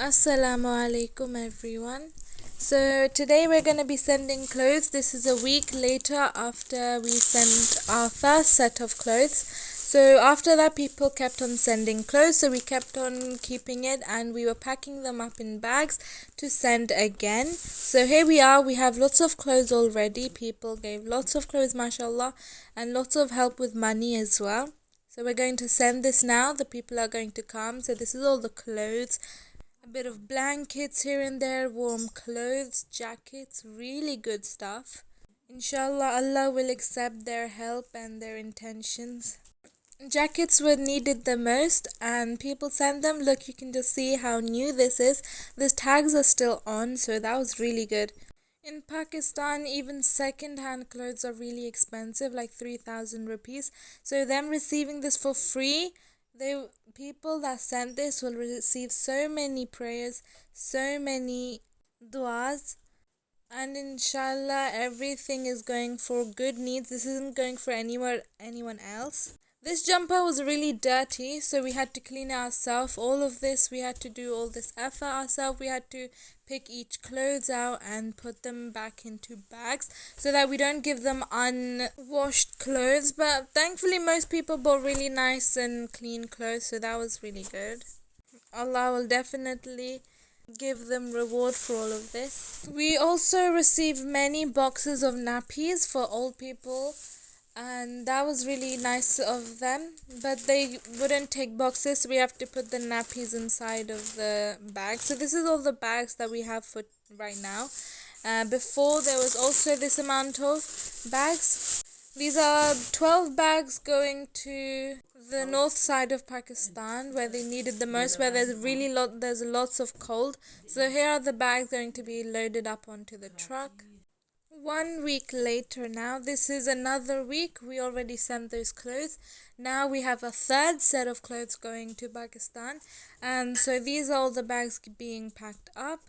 Assalamu alaikum everyone. So today we're going to be sending clothes. This is a week later after we sent our first set of clothes. So after that people kept on sending clothes, so we kept on keeping it and we were packing them up in bags to send again. So here we are, we have lots of clothes already. People gave lots of clothes, mashallah, and lots of help with money as well. So we're going to send this now. The people are going to come. So this is all the clothes. A bit of blankets here and there, warm clothes, jackets, really good stuff. Inshallah, Allah will accept their help and their intentions. Jackets were needed the most and people sent them. Look, you can just see how new this is. The tags are still on, so that was really good. In Pakistan, even second-hand clothes are really expensive, like 3,000 rupees. So them receiving this for free, people that sent this will receive so many prayers, so many du'as, and inshallah everything is going for good needs. This isn't going for anyone else. This jumper was really dirty, so we had to clean it ourselves. All of this, we had to do all this effort ourselves. We had to pick each clothes out and put them back into bags so that we don't give them unwashed clothes. But thankfully, most people bought really nice and clean clothes, so that was really good. Allah will definitely give them reward for all of this. We also received many boxes of nappies for old people, and that was really nice of them, but they wouldn't take boxes, so we have to put the nappies inside of the bag. So this is all the bags that we have for right now. Before there was also this amount of bags. These are 12 bags going to the north side of Pakistan where they needed the most, where there's lots of cold. So here are the bags going to be loaded up onto the truck. 1 week later now, this is another week. We already sent those clothes. Now we have a third set of clothes going to Pakistan. And so these are all the bags being packed up.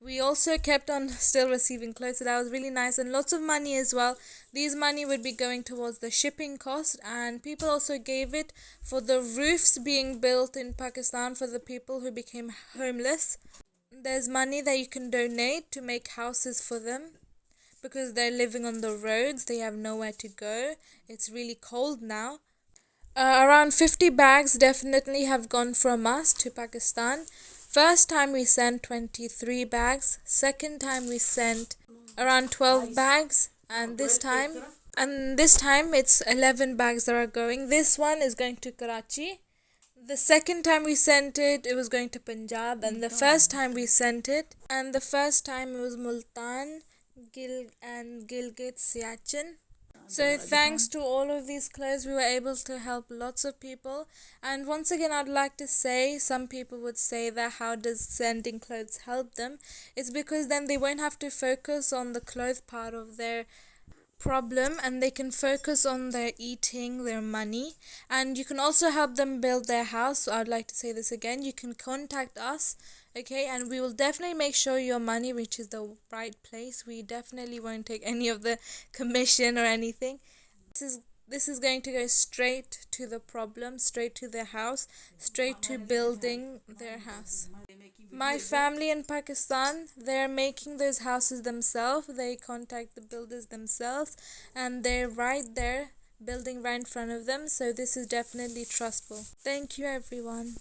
We also kept on still receiving clothes, so that was really nice, and lots of money as well. These money would be going towards the shipping cost, and people also gave it for the roofs being built in Pakistan for the people who became homeless. There's money that you can donate to make houses for them, because they're living on the roads, they have nowhere to go. It's really cold now. Around 50 bags definitely have gone from us to Pakistan. First time we sent 23 bags. Second time we sent around 12 bags. And this time it's 11 bags that are going. This one is going to Karachi. The second time we sent it, it was going to Punjab. And the first time we sent it, it was Multan, Gilgit, Siachen. So thanks to all of these clothes, we were able to help lots of people. And once again, I'd like to say, some people would say that how does sending clothes help them? It's because then they won't have to focus on the clothes part of their problem, and they can focus on their eating, their money, and you can also help them build their house. So I'd like to say this again, you can contact us, okay, and we will definitely make sure your money reaches the right place. We definitely won't take any of the commission or anything. This is going to go straight to the problem, straight to their house, straight to building their house. My family in Pakistan, they're making those houses themselves. They contact the builders themselves, and they're right there, building right in front of them. So this is definitely trustful. Thank you, everyone.